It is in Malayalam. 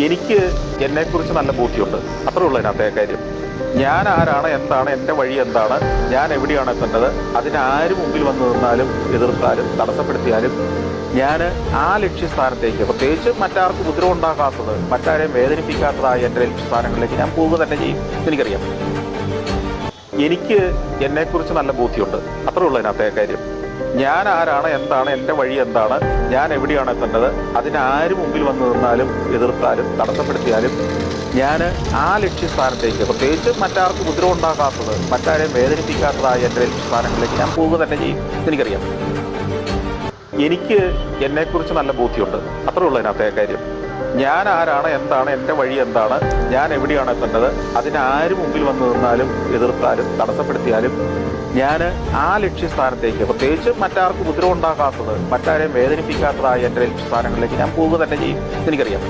എനിക്ക് എന്നെക്കുറിച്ച് നല്ല ബോധ്യമുണ്ട്. അത്രേ ഉള്ളൂ അതിനകത്തെ കാര്യം. ഞാൻ ആരാണ്, എന്താണ്, എൻ്റെ വഴി എന്താണ്, ഞാൻ എവിടെയാണ് എത്തേണ്ടത്, അതിനാര് മുമ്പിൽ വന്ന് നിന്നാലും എതിർത്താലും തടസ്സപ്പെടുത്തിയാലും ഞാൻ ആ ലക്ഷ്യസ്ഥാനത്തേക്ക്, പ്രത്യേകിച്ച് മറ്റാർക്കും ഉപദ്രവം ഉണ്ടാക്കാത്തത്, മറ്റാരെയും വേദനിപ്പിക്കാത്തതായ എൻ്റെ ലക്ഷ്യസ്ഥാനങ്ങളിലേക്ക് ഞാൻ പോവുക തന്നെ ചെയ്യും. എനിക്കറിയാം. എനിക്ക് എന്നെക്കുറിച്ച് നല്ല ബോധ്യമുണ്ട്. അത്രേ ഉള്ളൂ അതിനകത്തെ കാര്യം. ഞാൻ ആരാണ്, എന്താണ്, എൻ്റെ വഴി എന്താണ്, ഞാൻ എവിടെയാണ് എത്തേണ്ടത്, അതിനാര് മുമ്പിൽ വന്ന് നിന്നാലും എതിർത്താലും തടസ്സപ്പെടുത്തിയാലും ഞാൻ ആ ലക്ഷ്യസ്ഥാനത്തേക്ക്, പ്രത്യേകിച്ച് മറ്റാർക്കും ഉപദ്രവം ഉണ്ടാക്കാത്തത്, മറ്റാരെയും വേദനിപ്പിക്കാത്തതായ എൻ്റെ ലക്ഷ്യസ്ഥാനങ്ങളിലേക്ക് ഞാൻ പോവുക തന്നെ ചെയ്യും. എനിക്കറിയാം. എനിക്ക് എന്നെക്കുറിച്ച് നല്ല ബോധ്യമുണ്ട്. അത്രേ ഉള്ളൂ അതിനകത്തെ കാര്യം. ഞാൻ ആരാണ്, എന്താണ്, എൻ്റെ വഴി എന്താണ്, ഞാൻ എവിടെയാണ് എത്തേണ്ടത്, അതിനാര് മുമ്പിൽ വന്ന് നിന്നാലും എതിർത്താലും തടസ്സപ്പെടുത്തിയാലും ഞാൻ ആ ലക്ഷ്യസ്ഥാനത്തേക്ക്, പ്രത്യേകിച്ച് മറ്റാർക്കും ഉപദ്രവം ഉണ്ടാക്കാത്തത്, മറ്റാരെയും വേദനിപ്പിക്കാത്തതായ എൻ്റെ ലക്ഷ്യസ്ഥാനങ്ങളിലേക്ക് ഞാൻ പോവുക തന്നെ ചെയ്യും. എനിക്കറിയാം.